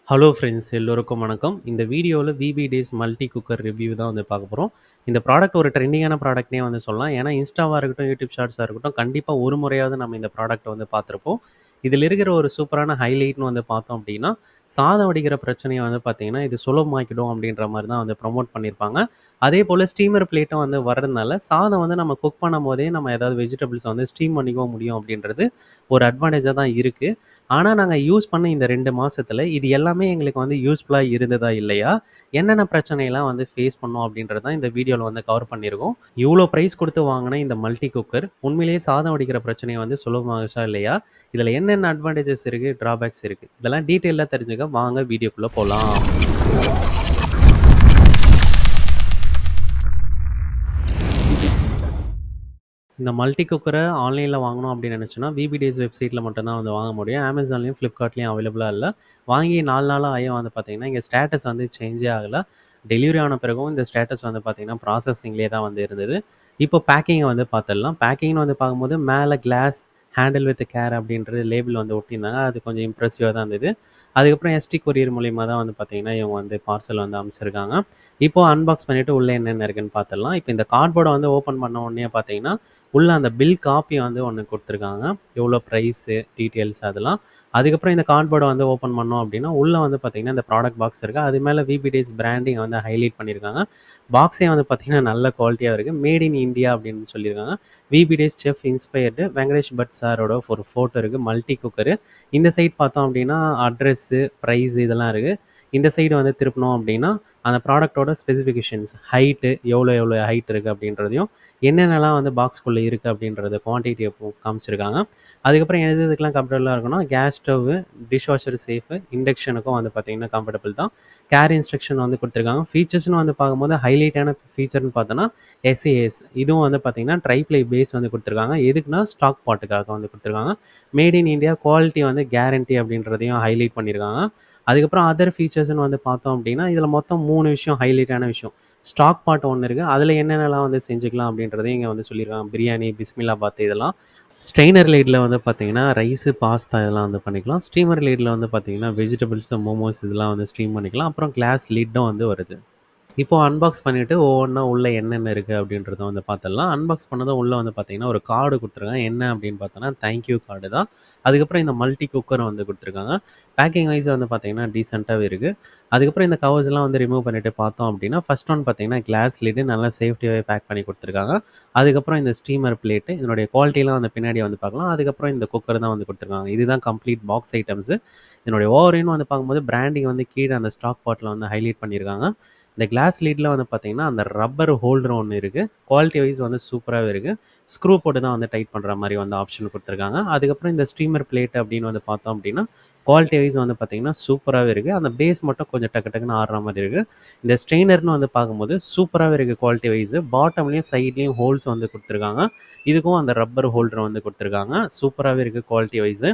Hello friends எல்லோருக்கும் வணக்கம். இந்த வீடியோவில் விபி டேஸ் மல்டி குக்கர் ரிவ்யூ தான் வந்து பார்க்க போகிறோம். இந்த ப்ராடக்ட் ஒரு ட்ரெண்டிங்கான ப்ராடக்ட்னே வந்து சொல்லலாம். ஏன்னா இன்ஸ்டாவாக இருக்கட்டும், யூடியூப் ஷார்ட்ஸாக இருக்கட்டும், கண்டிப்பாக ஒரு முறையாவது நம்ம இந்த ப்ராடக்ட்டை வந்து பார்த்துருப்போம். இதில் இருக்கிற ஒரு சூப்பரான ஹைலைட்னு வந்து பார்த்தோம் அப்படின்னா, சாதம் வடிக்கிற பிரச்சனையை வந்து பார்த்தீங்கன்னா, இது சுலபமாக்கிடும் அப்படின்ற மாதிரி தான் வந்து ப்ரொமோட் பண்ணியிருப்பாங்க. அதே போல் ஸ்டீமர் பிளேட்டும் வந்து வர்றதுனால, சாதம் வந்து நம்ம குக் பண்ணும்போதே நம்ம ஏதாவது வெஜிடபிள்ஸை வந்து ஸ்டீம் பண்ணிக்கவும் முடியும் அப்படின்றது ஒரு அட்வான்டேஜாக தான் இருக்குது. ஆனா, நாங்க யூஸ் பண்ண இந்த 2 மாசத்துல, இது எல்லாமே எங்களுக்கு வந்து யூஸ்ஃபுல்லா இருந்ததா? இல்லையா? என்னென்ன பிரச்சனைலாம் வந்து ஃபேஸ் பண்ணோம்? அப்படின்றது தான் இந்த வீடியோல வந்து கவர் பண்ணியிருக்கோம். இவ்ளோ பிரைஸ் குடுத்து வாங்குன இந்த மல்டி குக்கர், உண்மையிலேயே சாதம் வடிக்கிற பிரச்சனைய வந்து சுலபமாகுச்சா? இல்லையா? இதுல என்னென்ன அட்வான்டேஜஸ் இருக்கு? ட்ராபேக்ஸ் இருக்கு? இதெல்லாம் டீட்டெயிலா தெரிஞ்சுக்க வாங்க வீடியோக்குள்ள போலாம். இந்த மல்டி குக்கர ஆன்லைன்ல வாங்கணும் அப்படின்னு நினைச்சோன்னா, விபி டேஸ் வெப்சைட்ல மட்டும் தான் வந்து வாங்க முடியும். Amazonலயும், Flipkartலயும் அவைலபிளா இல்ல. வாங்கி 4 நாளா ஆயும் வந்து பார்த்தீங்கன்னா, இங்க ஸ்டேட்டஸ் வந்து சேஞ்சே ஆகல. டெலிவரி ஆன பிறகும் இந்த ஸ்டேட்டஸ் வந்து பார்த்தீங்கன்னா, ப்ராசஸிங்லேயே தான் வந்து இருந்தது. இப்போ பேக்கிங்க வந்து பார்த்துடலாம். பேக்கிங்னு வந்து பார்க்கும்போது மேல கிளாஸ் ஹேண்டில் வித் கேர் அப்படின்றது லேபிள் வந்து ஒட்டியிருந்தாங்க. அது கொஞ்சம் இம்ப்ரெசிவா தான் இருந்தது. அதுக்கப்புறம் எஸ்டி கொரியர் மூலியமா தான் வந்து பார்த்தீங்கன்னா, இவங்க வந்து பார்சல் வந்து அனுப்பிச்சிருக்காங்க. இப்போ அன்பாக்ஸ் பண்ணிட்டு உள்ள என்னென்ன இருக்குன்னு பார்த்துடலாம். இப்போ இந்த கார்ட்போர்ட வந்து ஓப்பன் பண்ண உடனே பார்த்தீங்கன்னா, உள்ள அந்த பில் காப்பி வந்து ஒண்ணு குடுத்துருக்காங்க. எவ்வளோ பிரைஸு, டீட்டெயில்ஸ் அதெல்லாம். அதுக்கப்புறம் இந்த கார்ட்போர்ட வந்து ஓப்பன் பண்ணோம் அப்படின்னா, உள்ள வந்து பார்த்தீங்கன்னா, இந்த ப்ராடக்ட் பாக்ஸ் இருக்கு. அது மேல விபி டேஸ் பிராண்டிங் வந்து ஹைலைட் பண்ணியிருக்காங்க. பாக்ஸே வந்து பார்த்தீங்கன்னா, நல்ல குவாலிட்டியா இருக்கு. மேட் இன் இண்டியா அப்படின்னு சொல்லியிருக்காங்க. விபி டேஸ் செஃப் இன்ஸ்பயர்டு வெங்கடேஷ் பட் சாரோட ஒரு ஃபோட்டோ இருக்கு. Multi cooker. இந்த சைட் பார்த்தோம் அப்படின்னா, அட்ரஸு, பிரைஸ் இதெல்லாம் இருக்கு. இந்த சைடு வந்து திருப்புனோம் அப்படின்னா, அந்த ப்ராடக்ட்டோட ஸ்பெசிஃபிகேஷன்ஸ், ஹைட்டு எவ்வளோ எவ்வளோ ஹைட் இருக்கு அப்படின்றதையும், என்னென்னலாம் வந்து பாக்ஸ்க்குள்ள இருக்கு அப்படின்றத குவான்டிட்டிய காமிச்சிருக்காங்க. அதுக்கப்புறம் எது எதுக்கெல்லாம் கம்ஃபர்டபுளா இருக்குன்னா, gas stove, dish washer safe, இண்டக்ஷனுக்கும் வந்து பார்த்தீங்கன்னா கம்ஃபர்டபுள் தான். கேர் இன்ஸ்ட்ரக்ஷன் வந்து குடுத்துருக்காங்க. ஃபீச்சர்ஸ்ன்னு வந்து பார்க்கும்போது ஹைலைட்டான ஃபீச்சர்ன்னு பார்த்தோன்னா, எஸ்ஏஎஸ் இதுவும் வந்து பார்த்தீங்கன்னா, ட்ரை ப்ளை பேஸ் வந்து குடுத்துருக்காங்க. எதுக்குன்னா, ஸ்டாக் பாட்டுக்காக வந்து குடுத்துருக்காங்க. மேட் இன் இண்டியா குவாலிட்டி வந்து கேரண்டி அப்படின்றதையும் ஹைலைட் பண்ணியிருக்காங்க. அதுக்கப்புறம் அதர் ஃபீச்சர்ஸ்ன்னு வந்து பார்த்தோம் அப்படின்னா, இதில மொத்தம் 3 விஷயம் ஹைலைட்டான விஷயம். ஸ்டாக் பாட் ஒண்ணு இருக்கு. அதில என்னென்னலாம் வந்து செஞ்சுக்கலாம் அப்படின்றதையும் இங்க வந்து சொல்லியிருக்காங்க. பிரியாணி, பிஸ்மில்லாபாத் இதெல்லாம். ஸ்ட்ரெய்னர் லைட்ல வந்து பார்த்தீங்கன்னா, ரைஸு, பாஸ்தா இதெல்லாம் வந்து பண்ணிக்கலாம். ஸ்டீமர் லைட்ல வந்து பார்த்தீங்கன்னா, வெஜிடபிள்ஸ், மோமோஸ் இதெல்லாம் வந்து ஸ்டீம் பண்ணிக்கலாம். அப்புறம் கிளாஸ் லிட்டும் வந்து வருது. இப்போ அன்பாக்ஸ் பண்ணிட்டு ஒவ்வொன்றா உள்ள என்னென்ன இருக்கு அப்படின்றத வந்து பார்த்துடலாம். அன்பாக்ஸ் பண்ணதும் உள்ள வந்து பார்த்தீங்கன்னா, ஒரு கார்டு குடுத்துருக்காங்க. என்ன அப்படின்னு பார்த்தோன்னா, தேங்க் யூ கார்டு தான். அதுக்கப்புறம் இந்த மல்டி குக்கர் வந்து குடுத்துருக்காங்க. பேக்கிங் வைஸ் வந்து பார்த்தீங்கன்னா, டீசென்ட்டாவே இருக்கு. அதுக்கப்புறம் இந்த கவர்ஸ்லாம் வந்து ரிமூவ் பண்ணிட்டு பார்த்தோம் அப்படின்னா, ஃபர்ஸ்ட் ஒன் பார்த்தீங்கன்னா, கிளாஸ் லிட்டு நல்லா சேஃப்டியாவே பேக் பண்ணி குடுத்துருக்காங்க. அதுக்கப்புறம் இந்த ஸ்டீமர் பிளேட்டு இதனுடைய குவாலிட்டிலாம் வந்து பின்னாடி வந்து பார்க்கலாம். அதுக்கப்புறம் இந்த குக்கர் தான் வந்து குடுத்துருக்காங்க. இதுதான் கம்ப்ளீட் பாக்ஸ் ஐட்டம்ஸு. இதனுடைய ஓவர்வியூன்னு வந்து பார்க்கும்போது பிராண்டிங் வந்து கீழ அந்த ஸ்டாக் பாட்ல வந்து ஹைலைட் பண்ணியிருக்காங்க. இந்த கிளாஸ் லிட்ல வந்து பார்த்தீங்கன்னா, அந்த ரப்பர் ஹோல்டர் ஒண்ணு இருக்கு. குவாலிட்டி வைஸ் வந்து சூப்பராவே இருக்கு. ஸ்க்ரூ போட்டு தான் வந்து டைட் பண்ற மாரி வந்து ஆப்ஷன் குடுத்துருக்காங்க. அதுக்கப்புறம் இந்த ஸ்டீமர் பிளேட் அப்படின்னு வந்து பார்த்தோம் அப்படின்னா, குவாலிட்டி வைஸ் வந்து பார்த்தீங்கன்னா, சூப்பராவே இருக்கு. அந்த பேஸ் மட்டும் கொஞ்சம் டக்கு டக்குன்னு ஆடுற மாரி இருக்கு. இந்த ஸ்ட்ரெய்னர்ன்னு வந்து பார்க்கும்போது சூப்பராவே இருக்கு குவாலிட்டி வைஸ். பாட்டம்லயும், சைட்லயும் ஹோல்ஸ் வந்து குடுத்துருக்காங்க. இதுக்கும் அந்த ரப்பர் ஹோல்டர் வந்து குடுத்துருக்காங்க. சூப்பராவே இருக்கு குவாலிட்டி வைஸ்.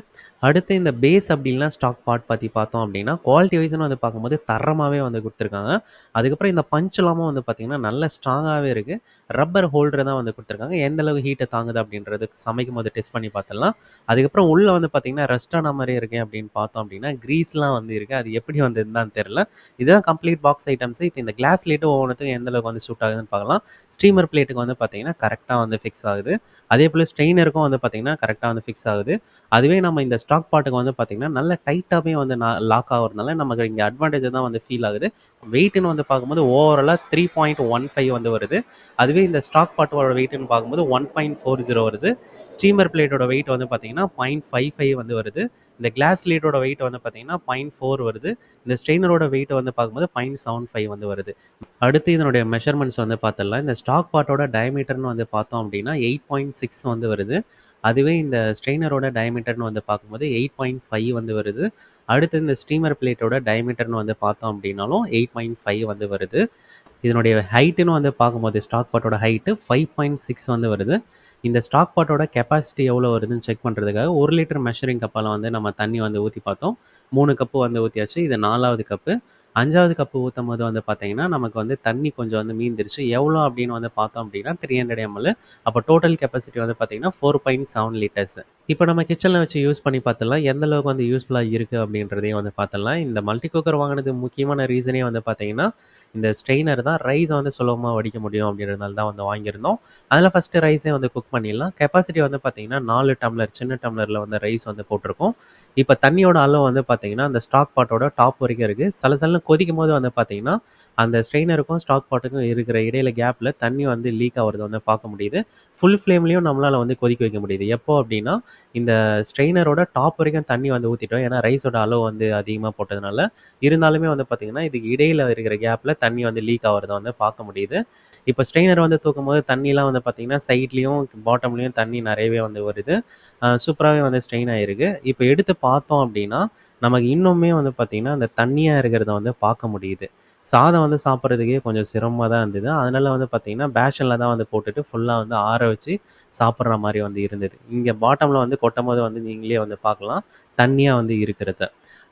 அடுத்து இந்த பேஸ் அப்படி இல்லனா ஸ்டாக் பார்ட் பத்தி பார்த்தோம் அப்படின்னா, குவாலிட்டி வைஸ்ன்னு வந்து பார்க்கும்போது தரமாவே வந்து குடுத்துருக்காங்க. அதுக்கப்புறம் இந்த பஞ்ச் எல்லாமும் வந்து பார்த்தீங்கன்னா, நல்ல ஸ்ட்ராங்காவே இருக்கு. ரப்பர் ஹோல்டர் தான் வந்து குடுத்துருக்காங்க. எந்த அளவு ஹீட்ட தாங்குது அப்படின்றது சமைக்கும்போது டெஸ்ட் பண்ணி பார்த்துடலாம். அதுக்கப்புறம் உள்ள வந்து பார்த்தீங்கன்னா, ரஸ்ட் ஆன மாரியே இருக்கே அப்படின்னு பார்த்தோம் அப்படின்னா, கிரீஸ்லாம் வந்து இருக்கு. அது எப்படி வந்ததுன்னு தெரியல. இதுதான் கம்ப்ளீட் பாக்ஸ் ஐட்டம்ஸ். இப்போ இந்த கிளாஸ் லிட் ஒவ்வொன்னுத்துக்கும் எந்த அளவுக்கு வந்து சூட் ஆகுதுன்னு பார்க்கலாம். ஸ்டீமர் பிளேட்டுக்கு வந்து பார்த்தீங்கன்னா, கரெக்ட்டா வந்து ஃபிக்ஸ் ஆகுது. அதேபோல ஸ்ட்ரெய்னருக்கும் வந்து பார்த்தீங்கன்னா, கரெக்ட்டா வந்து ஃபிக்ஸ் ஆகுது. அதுவே நம்ம இந்த ஸ்டாக் பாட்டுக்கு வந்து பார்த்தீங்கன்னா, நல்ல டைட்டாவே வந்து லாக் ஆகுறதுனால நமக்கு இங்க அட்வான்டேஜா தான் வந்து ஃபீல் ஆகுது. வெயிட்ன்னு வந்து பார்க்கும்போது ஓவராலா 3.15 வந்து வருது. அதுவே இந்த ஸ்டாக் பாட்டோட வெயிட்ன்னு பார்க்கும்போது 1.40 வருது. ஸ்டீமர் பிளேட்டோட வெயிட் வந்து பார்த்தீங்கன்னா, 0.55 வந்து வருது. இந்த கிளாஸ் லிட்டோட வெயிட் வந்து பார்த்தீங்கன்னா, 0.4 வருது. இந்த ஸ்ட்ரெய்னரோட வெயிட் வந்து பார்க்கும்போது 0.75 வந்து வருது. அடுத்து இதனுடைய மெஷர்மெண்ட்ஸ் வந்து பார்த்துடலாம். இந்த ஸ்டாக் பாட்டோட டயமீட்டர்ன்னு வந்து பார்த்தோம் அப்படின்னா, 8.6 வந்து வருது. அதுவே இந்த ஸ்ட்ரெய்னரோட டயமீட்டர்ன்னு வந்து பார்க்கும்போது 8.5 வந்து வருது. அடுத்து இந்த ஸ்டீமர் பிளேட்டோட டயமீட்டர்ன்னு வந்து பார்த்தோம் அப்படின்னாலும் 8.5 வந்து வருது. இதனுடைய ஹைட்டுன்னு வந்து பார்க்கும்போது ஸ்டாக் பாட்டோட ஹைட்டு 5.6 வந்து வருது. இந்த ஸ்டாக் பாட்டோட கெப்பாசிட்டி எவ்வளோ வருதுன்னு செக் பண்ணுறதுக்காக 1 லிட்டர் மெஷரிங் கப்பால வந்து நம்ம தண்ணி வந்து ஊத்தி பார்த்தோம். 3 கப்பு வந்து ஊத்தியாச்சு. இது 4வது கப்பு. 5வது கப்பு ஊத்தும்போது வந்து பார்த்தீங்கன்னா, நமக்கு வந்து தண்ணி கொஞ்சம் வந்து மீந்துருச்சு. எவ்வளோ அப்படின்னு வந்து பார்த்தோம் அப்படின்னா, 300 ml. அப்போ டோட்டல் கெப்பாசிட்டி வந்து பார்த்தீங்கன்னா, 4.7 லிட்டர்ஸ். இப்போ நம்ம கிச்சன்ல வச்சு யூஸ் பண்ணி பார்த்துடலாம். எந்த அளவுக்கு வந்து யூஸ்ஃபுல்லா இருக்கு அப்படின்றதையும் வந்து பார்த்துடலாம். இந்த மல்டி குக்கர் வாங்குனது முக்கியமான ரீசனே வந்து பார்த்தீங்கன்னா, இந்த ஸ்ட்ரெயினர் தான். ரைஸ வந்து சுலபமா வடிக்க முடியும் அப்படின்றதுனால தான் வந்து வாங்கியிருந்தோம். அதில ஃபர்ஸ்ட்டு ரைஸே வந்து குக் பண்ணிடலாம். கெப்பாசிட்டி வந்து பார்த்தீங்கன்னா, 4 டம்ளர் சின்ன டம்ளர்ல வந்து ரைஸ் வந்து போட்டிருக்கோம். இப்போ தண்ணியோட அளவு வந்து பார்த்தீங்கன்னா, அந்த ஸ்டாக் பாட்டோட டாப் வரைக்கும் இருக்கு. சலசலன்னு கொதிக்கும்போது வந்து பார்த்தீங்கன்னா, அந்த ஸ்ட்ரெயினருக்கும் ஸ்டாக் பாட்டுக்கும் இருக்கிற இடையில கேப்ல தண்ணி வந்து லீக் ஆவுறத வந்து பார்க்க முடியுது. ஃபுல் ஃப்ளேம்லயும் நம்மளால வந்து கொதிக்க வைக்க முடியுது. எப்போ அப்படின்னா, இந்த ஸ்ட்ரெயினரோட டாப் வரைக்கும் தண்ணி வந்து ஊத்திட்டோம். ஏன்னா ரைஸோட அளவு வந்து அதிகமா போட்டதுனால. இருந்தாலுமே வந்து பார்த்தீங்கன்னா, இதுக்கு இடையில இருக்கிற கேப்ல தண்ணி வந்து லீக் ஆவுறத வந்து பார்க்க முடியுது. இப்போ ஸ்ட்ரெயினர் வந்து தூக்கும்போது தண்ணிலாம் வந்து பார்த்தீங்கன்னா, சைட்லயும், பாட்டம்லயும் தண்ணி நெறையவே வந்து வருது. சூப்பராவே வந்து ஸ்ட்ரெயின் ஆயிருக்கு. இப்போ எடுத்து பார்த்தோம் அப்படின்னா, நமக்கு இன்னுமே வந்து பார்த்தீங்கன்னா, அந்த தண்ணியா இருக்கிறத வந்து பார்க்க முடியுது. சாதம் வந்து சாப்பிடுறதுக்கே கொஞ்சம் சிரமமா தான் இருந்தது. அதனால வந்து பார்த்தீங்கன்னா, பேஷன்ல தான் வந்து போட்டுட்டு ஃபுல்லா வந்து ஆற வச்சு சாப்பிடுற மாரி வந்து இருந்தது. இங்க பாட்டம்ல வந்து கொட்டும்போது வந்து நீங்களே வந்து பார்க்கலாம். தண்ணியா வந்து இருக்கிறத.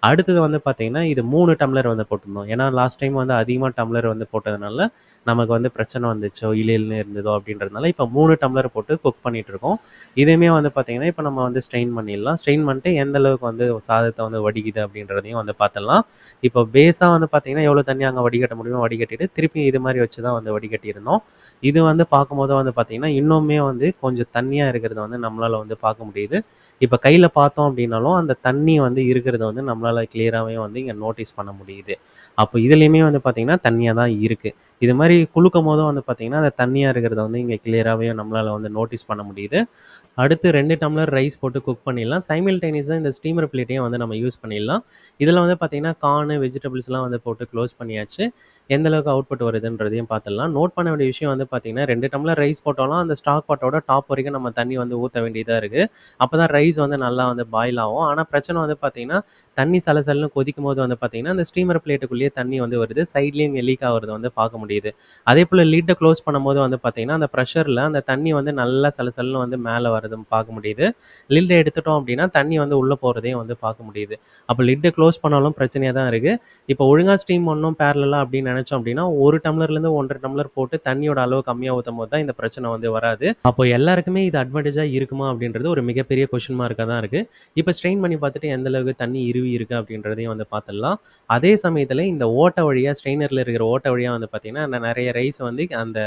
அடுத்தது வந்து பார்த்தீங்கன்னா, இது 3 டம்ளர் வந்து போட்டிருந்தோம். ஏன்னா லாஸ்ட் டைம் வந்து அதிகமா டம்ளர் வந்து போட்டதுனால, நமக்கு வந்து பிரச்சனை வந்துச்சோ, இழுன்னு இருந்ததோ அப்படின்றதுனால, இப்போ 3 டம்ளர் போட்டு குக் பண்ணிட்டு இருக்கோம். இதையுமே வந்து பார்த்தீங்கன்னா, இப்போ நம்ம வந்து ஸ்ட்ரெயின் பண்ணிடலாம். ஸ்ட்ரெயின் பண்ணிட்டு எந்த அளவுக்கு வந்து சாதத்த வந்து வடிக்குது அப்படின்றதையும் வந்து பார்த்துடலாம். இப்போ பேஸா வந்து பார்த்தீங்கன்னா, எவ்வளோ தண்ணி அங்க வடிகட்ட முடியுமோ வடிகட்டிட்டு, திருப்பி இது மாரி வச்சு தான் வந்து வடிகட்டியிருந்தோம். இது வந்து பார்க்கும்போது வந்து பார்த்தீங்கன்னா, இன்னுமே வந்து கொஞ்சம் தண்ணியா இருக்கிறத வந்து நம்மளால வந்து பார்க்க முடியுது. இப்ப கையில பார்த்தோம் அப்படின்னாலும், அந்த தண்ணி வந்து இருக்கிறத வந்து நம்மளால கிளியராவே வந்து இங்க நோட்டீஸ் பண்ண முடியுது. அப்போ இதுலயுமே வந்து பார்த்தீங்கன்னா, தண்ணியா தான் இருக்கு. இது மாரி குலுக்கும்போதும் வந்து பார்த்தீங்கன்னா, அந்த தண்ணியா இருக்கிறத வந்து இங்க கிளியராவே நம்மளால வந்து நோட்டீஸ் பண்ண முடியுது. அடுத்து 2 டம்ளர் ரைஸ் போட்டு குக் பண்ணிடலாம். சைமல்டேனியஸா இந்த ஸ்டீமர் பிளேட்டையும் வந்து நம்ம யூஸ் பண்ணிடலாம். இதில வந்து பார்த்தீங்கன்னா, கார்னு, வெஜிடபிள்ஸ்லாம் வந்து போட்டு க்ளோஸ் பண்ணியாச்சு. எந்த அளவுக்கு அவுட்புட் வருதுன்றதையும் பார்த்துடலாம். நோட் பண்ண வேண்டிய விஷயம் வந்து பார்த்தீங்கன்னா, 2 டம்ளர் ரைஸ் போட்டாலும் அந்த ஸ்டாக் பாட்டோட டாப் வரைக்கும் நம்ம தண்ணி வந்து ஊத்த வேண்டியதா இருக்கு. அப்பதான் ரைஸ் வந்து நல்லா வந்து பாயில் ஆகும். ஆனா பிரச்சனை வந்து பார்த்தீங்கன்னா, தண்ணி சலசலன்னு கொதிக்கும்போது வந்து பார்த்தீங்கன்னா, அந்த ஸ்டீமர் பிளேட்டுக்குள்ளேயே தண்ணி வந்து வருது. சைட்லயும் இங்க லீக் ஆகுறத வந்து பார்க்க முடியுது. அதேபோல லிட்ட க்ளோஸ் பண்ணும்போது வந்து பார்த்தீங்கன்னா, அந்த பிரஷர்ல அந்த தண்ணி வந்து நல்லா சலசலன்னு வந்து மேல வரதும் பார்க்க முடியுது. லிட்ட எடுத்துட்டோம் அப்படின்னா, தண்ணி வந்து உள்ள போறதையும் வந்து பார்க்க முடியுது. அப்ப லிட்ட க்ளோஸ் பண்ணாலும் பிரச்சனையா தான் இருக்கு. இப்போ ஒழுங்கா ஸ்டீம் பண்ணணும் பேரலலா அப்படின்னு நெனைச்சோம் அப்படின்னா, 1 டம்ளர்லேருந்து 1 1/2 டம்ளர் போட்டு தண்ணியோட அளவு கம்மியா ஊத்தும்போது தான் இந்த பிரச்சனை வந்து வராது. அப்போ எல்லாருக்குமே இது அட்வான்டேஜா இருக்குமா அப்படின்றது ஒரு மிகப்பெரிய கொஸ்டின் மார்க்கா தான் இருக்கு. இப்ப ஸ்ட்ரெயின் பண்ணி பார்த்துட்டு எந்த அளவுக்கு தண்ணி இருக்கு அப்படின்றதையும் வந்து பார்த்துடலாம். அதே சமயத்துல இந்த ஓட்ட வழியா ஸ்ட்ரெயினர்ல இருக்கிற ஓட்ட வழியா வந்து பார்த்தீங்கன்னா, அந்த நெறைய ரைஸ் வந்து அந்த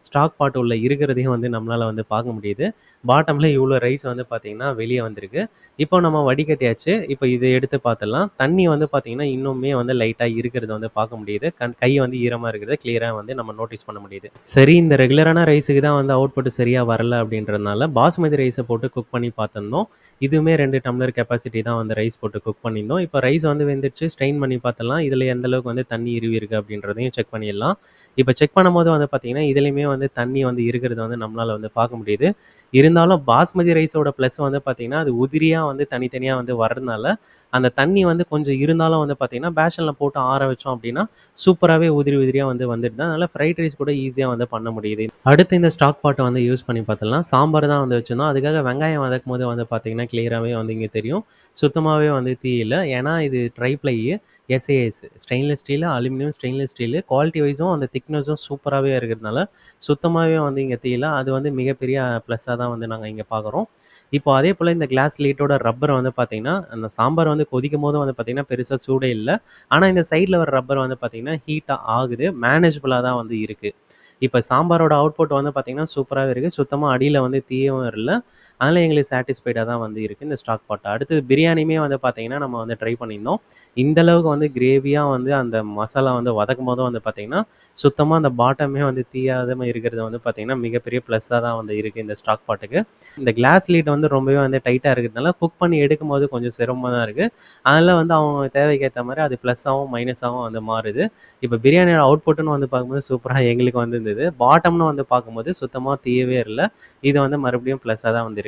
ஸ்டாக் பாட் உள்ள இருக்கிறதையும் வந்து நம்மளால வந்து பார்க்க முடியுது. பாட்டம்ல இவ்ளோ ரைஸ் வந்து பார்த்தீங்கன்னா, வெளிய வந்திருக்கு. இப்போ நம்ம வடிகட்டியாச்சு. இப்போ இத எடுத்து பார்த்துடலாம். தண்ணி வந்து பார்த்தீங்கன்னா, இன்னுமே வந்து லைட்டா இருக்கிறத வந்து பார்க்க முடியுது. கை வந்து ஈரமா இருக்கிறத கிளியரா வந்து நம்ம நோட்டீஸ் பண்ண முடியுது. சரி, இந்த ரெகுலரான ரைஸுக்கு தான் வந்து அவுட்புட் சரியா வரல அப்படின்றதுனால, பாஸ்மதி ரைஸ போட்டு குக் பண்ணி பார்த்திருந்தோம். இதுவுமே 2 டம்ளர் கெப்பாசிட்டி தான் வந்து ரைஸ் போட்டு குக் பண்ணியிருந்தோம். இப்போ ரைஸ் வந்து வெந்துருச்சு. ஸ்ட்ரெயின் பண்ணி பார்த்துடலாம். இதுல எந்த அளவுக்கு வந்து தண்ணி இருக்கு அப்படின்றதையும் செக் பண்ணிடலாம். இப்போ செக் பண்ணும்போது வந்து பார்த்தீங்கன்னா, இதுலயுமே வந்து தண்ணி வந்து இருக்கிறத வந்து நம்மளால வந்து பார்க்க முடியுது. இருந்தாலும் பாஸ்மதி ரைஸோட ப்ளஸ் வந்து பார்த்தீங்கன்னா, அது உதிரியா வந்து தனித்தனியா வந்து வர்றதுனால, அந்த தண்ணி வந்து கொஞ்சம் இருந்தாலும் வந்து பார்த்தீங்கன்னா, பேஷன்ல போட்டு ஆற வச்சோம் அப்படின்னா, சூப்பராவே உதிரி உதிரியா வந்து வந்துடுது. அதனால ஃப்ரைட் ரைஸ் கூட ஈஸியா வந்து பண்ண முடியுது. அடுத்து இந்த ஸ்டாக் பாட்ட வந்து யூஸ் பண்ணி பார்த்துடலாம். சாம்பார் தான் வந்து வச்சிருந்தோம். அதுக்காக வெங்காயம் வதக்கும்போது வந்து பார்த்தீங்கன்னா, கிளியராவே வந்து இங்க தெரியும். சுத்தமாவே வந்து தீயல. ஏன்னா இது tri ply SAS stainless steel, aluminium, stainless steel quality வைஸும் அந்த திக்னஸும் சூப்பராவே இருக்கிறதுனால, சுத்தமாவே வந்து இங்க தீயல. அது வந்து மிகப்பெரிய ப்ளஸ்ஸா தான் வந்து நாங்க இங்க பார்க்குறோம். இப்போ அதேபோல இந்த கிளாஸ் லிட்டோட ரப்பர் வந்து பார்த்தீங்கன்னா, அந்த சாம்பார் வந்து கொதிக்கும்போது வந்து பார்த்தீங்கன்னா, பெருசா சூடே இல்ல. ஆனா இந்த சைட்ல வர ரப்பர் வந்து பார்த்தீங்கன்னா, ஹீட்டா ஆகுது. மேனேஜபிளா தான் வந்து இருக்கு. இப்ப சாம்பாரோட அவுட்புட் வந்து பார்த்தீங்கன்னா, சூப்பராவே இருக்கு. சுத்தமா அடியில வந்து தீயவும் இல்ல. அதனால எங்களுக்கு சாட்டிஸ்ஃபைடா தான் வந்து இருக்கு இந்த ஸ்டாக் பாட். அடுத்தது பிரியாணியுமே வந்து பார்த்தீங்கன்னா, நம்ம வந்து ட்ரை பண்ணியிருந்தோம். இந்த அளவுக்கு வந்து கிரேவியா வந்து அந்த மசாலா வந்து வதக்கும்போதும் வந்து பார்த்தீங்கன்னா, சுத்தமா அந்த பாட்டமே வந்து தீயாதாம இருக்கிறது வந்து பார்த்தீங்கன்னா, மிகப்பெரிய ப்ளஸ்ஸா தான் வந்து இருக்கு இந்த ஸ்டாக் பாட்டுக்கு. இந்த கிளாஸ் லிட் வந்து ரொம்பவே வந்து டைட்டா இருக்கிறதுனால, குக் பண்ணி எடுக்கும்போது கொஞ்சம் சிரமமா தான் இருக்கு. அதனால வந்து அவங்க தேவைக்கு ஏத்த மாரி அது ப்ளஸ்ஸாவும், மைனஸாவும் வந்து மாறுது. இப்ப பிரியாணியோட அவுட்புட்ன்னு வந்து பார்க்கும்போது சூப்பரா எங்களுக்கு வந்திருந்தது. பாட்டம்ன்னு வந்து பார்க்கும்போது சுத்தமா தீயவே இல்ல. இது வந்து மறுபடியும் ப்ளஸ்ஸா தான் வந்திருக்கு.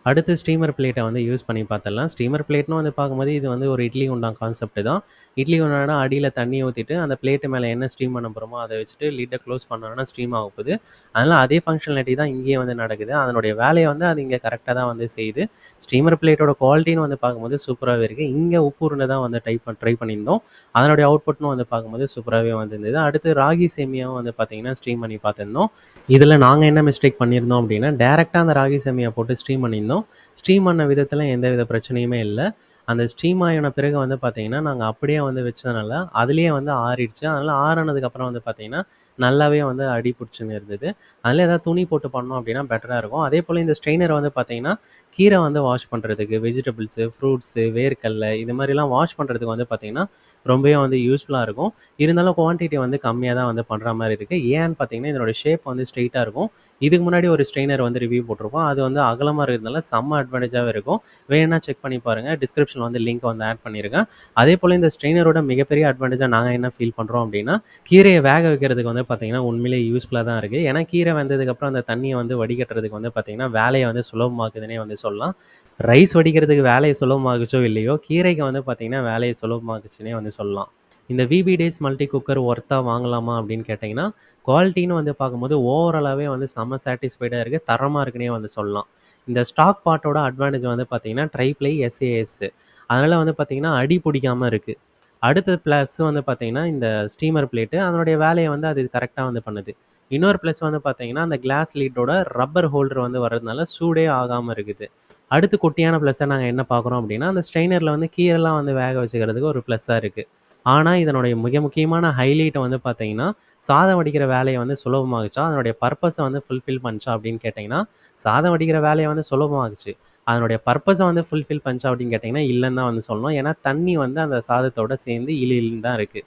அடுத்து ஸ்டீமர் பிளேட்ட வந்து யூஸ் பண்ணி பார்த்துடலாம். ஸ்டீமர் பிளேட்ன்னு வந்து பார்க்கும்போது இது வந்து ஒரு இட்லி குண்டான் கான்செப்ட் தான். இட்லி குண்டான்னா அடியில தண்ணி ஊத்திட்டு, அந்த பிளேட்டு மேல என்ன ஸ்டீம் பண்ண போறோமோ அத வச்சுட்டு லிட்ட க்ளோஸ் பண்ணோம்னா ஸ்டீம் ஆக போகுது. அதனால அதே ஃபங்ஷனாலிட்டி தான் இங்கேயும் வந்து நடக்குது. அதனுடைய வேலைய வந்து அது இங்க கரெக்ட்டா தான் வந்து செய்யுது. ஸ்டீமர் பிளேட்டோட குவாலிட்டின்னு வந்து பார்க்கும்போது சூப்பராவே இருக்கு. இங்க உப்பு உருண்ட தான் வந்து ட்ரை பண்ணியிருந்தோம். அதனுடைய அவுட்புட்ன்னு வந்து பார்க்கும்போது சூப்பராவே வந்திருந்தது. அடுத்து ராகி சேமியாவும் வந்து பார்த்தீங்கன்னா, ஸ்ட்ரீம் பண்ணி பார்த்திருந்தோம். இதில நாங்க என்ன மிஸ்டேக் பண்ணியிருந்தோம் அப்டின்னா, டைரக்ட்டா அந்த ராகி சேமியா போட்டு ஸ்ட்ரீம் பண்ணியிருந்தோம். ஸ்ட்ரீம் பண்ண விதத்தில எந்தவித பிரச்சனையுமே இல்ல. அந்த ஸ்ட்ரீம் ஆயின பிறகு வந்து பார்த்தீங்கன்னா, நாங்க அப்படியே வந்து வச்சதுனால, அதிலேயே வந்து ஆறிடுச்சு. அதனால ஆறுனதுக்கப்புறம் வந்து பார்த்தீங்கன்னா, நல்லாவே வந்து அடி புடிச்சுன்னு இருந்தது. அதில ஏதாவது துணி போட்டு பண்ணோம் அப்படின்னா பெட்டரா இருக்கும். அதேபோல இந்த ஸ்ட்ரெயினர் வந்து பார்த்தீங்கன்னா, கீரை வந்து வாஷ் பண்றதுக்கு, வெஜிடபிள்ஸு, ஃப்ரூட்ஸு, வேர்க்கடல இது மாரிலாம் வாஷ் பண்றதுக்கு வந்து பார்த்தீங்கன்னா, ரொம்பவே வந்து யூஸ்ஃபுல்லா இருக்கும். இருந்தாலும் குவான்டிட்டி வந்து கம்மியா தான் வந்து பண்ற மாரி இருக்கு. ஏன்னு பார்த்தீங்கன்னா, இதனோட ஷேப் வந்து ஸ்ட்ரெய்ட்டா இருக்கும். இதுக்கு முன்னாடி ஒரு ஸ்ட்ரெயினர் வந்து ரிவ்யூ போட்டிருப்போம். அது வந்து அகலமா இருக்கிறதுனால செம்ம அட்வான்டேஜாவே இருக்கும். வேணும்னா செக் பண்ணி பாருங்க. டிஸ்கிரிப்ஷன்ல வந்து லிங்க் வந்து ஆட் பண்ணியிருக்கேன். அதேபோல இந்த ஸ்ட்ரெயினரோட மிகப்பெரிய அட்வான்டேஜா நாங்க என்ன ஃபீல் பண்றோம் அப்டின்னா, கீரைய வேக வைக்கிறதுக்கு வந்து பார்த்தீங்கன்னா, உண்மையிலேயே யூஸ்ஃபுல்லா தான் இருக்கு. ஏன்னா கீரை வெந்ததுக்கப்புறம் அந்த தண்ணிய வந்து வடிகட்டுறதுக்கு வந்து பார்த்தீங்கன்னா, வேலைய வந்து சுலபமாக்குதுன்னே வந்து சொல்லலாம். ரைஸ் வடிக்கிறதுக்கு வேலைய சுலபமாக்குச்சோ இல்லையோ, கீரைக்கு வந்து பார்த்தீங்கன்னா, வேலைய சுலபமாக்குச்சுன்னே வந்து சொல்லலாம். இந்த விபி டேஸ் மல்டி குக்கர் ஒர்த்தா வாங்கலாமா அப்படின்னு கேட்டிங்கன்னா, குவாலிட்டின்னு வந்து பார்க்கும்போது ஓவராலாவே வந்து செம்ம சாட்டிஸ்ஃபைடா இருக்கு. தரமா இருக்குன்னே வந்து சொல்லலாம். இந்த ஸ்டாக் பாட்டோட அட்வான்டேஜ் வந்து பார்த்தீங்கன்னா, ட்ரை ப்ளை எஸ்ஏஎஸ். அதனால வந்து பார்த்தீங்கன்னா, அடி பிடிக்காம இருக்கு. அடுத்தது ப்ளஸ் வந்து பார்த்தீங்கன்னா, இந்த ஸ்டீமர் பிளேட்டு அதனுடைய வேலைய வந்து அது கரெக்ட்டா வந்து பண்ணுது. இன்னொரு ப்ளஸ் வந்து பார்த்தீங்கன்னா, அந்த கிளாஸ் லிட்டோட ரப்பர் ஹோல்டர் வந்து வரதுனால சூடே ஆகாம இருக்குது. அடுத்து குட்டியான ப்ளஸ்ஸா நாங்க என்ன பார்க்குறோம் அப்டின்னா, அந்த ஸ்ட்ரெயினர்ல வந்து கீரைலாம் வந்து வேக வச்சுக்கிறதுக்கு ஒரு ப்ளஸ்ஸா இருக்கு. ஆனா, இதனுடைய மிக முக்கியமான ஹைலைட் வந்து பார்த்தீங்கன்னா, சாதம் வடிக்கிற வேலைய வந்து சுலபமாக்குச்சா, அதனுடைய பர்ப்பஸ வந்து ஃபுல்ஃபில் பண்ணுச்சா அப்டின்னு கேட்டீங்கன்னா, சாதம் வடிக்கிற வேலைய வந்து சுலபமாக்குச்சு. அதனுடைய பர்ப்பஸ வந்து ஃபுல்ஃபில் பண்ணுச்சா அப்டின்னு கேட்டீங்கன்னா, இல்லன்னு தான் வந்து சொல்லணும். ஏன்னா, தண்ணி வந்து அந்த சாதத்தோட சேர்ந்து இழுன்னு தான் இருக்கு.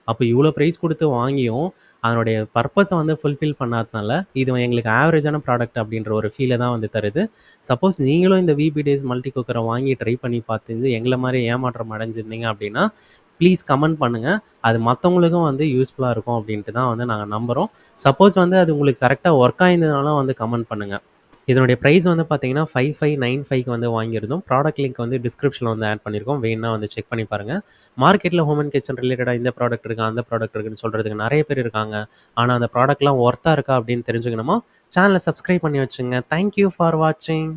அப்ப இவ்ளோ பிரைஸ் குடுத்து வாங்கியும், அதனுடைய பர்ப்பஸ வந்து ஃபுல்ஃபில் பண்ணாதனால, இது எங்களுக்கு ஆவரேஜான ப்ராடக்ட் அப்டின்ற ஒரு ஃபீல தான் வந்து தருது. சப்போஸ் நீங்களும் இந்த விபி டேஸ் மல்டி குக்கர வாங்கி ட்ரை பண்ணி பார்த்து, எங்கள மாரி ஏமாற்றம் அடைஞ்சிருந்தீங்க அப்டின்னா, ப்ளீஸ் கமெண்ட் பண்ணுங்க. அது மத்தவங்களுக்கும் வந்து யூஸ்ஃபுல்லா இருக்கும் அப்டின்ட்டு தான் வந்து நாங்க நம்புறோம். சப்போஸ் வந்து அது உங்களுக்கு கரெக்ட்டா ஒர்க் ஆயிருந்ததுனாலும் வந்து கமெண்ட் பண்ணுங்க. இதனுடைய பிரைஸ் வந்து பார்த்தீங்கன்னா, 5595க்கு வந்து வாங்கியிருந்தோம். ப்ராடக்ட் லிங்க் வந்து டிஸ்கிரிப்ஷன்ல வந்து ஆட் பண்ணியிருக்கோம். வேணும்னா வந்து செக் பண்ணி பாருங்க. மார்க்கெட்ல ஹோம் அண்ட் கிச்சன் ரிலேட்டடா இந்த ப்ராடக்ட் இருக்கு, அந்த ப்ராடக்ட் இருக்குன்னு சொல்றதுக்கு நெறைய பேர் இருக்காங்க. ஆனா அந்த ப்ராடக்ட்லாம் ஒர்த்தா இருக்கா அப்படின்னு தெரிஞ்சுக்கணுமா, சேனல சப்ஸ்கிரைப் பண்ணி வச்சுங்க. தேங்க் யூ ஃபார் வாட்சிங்.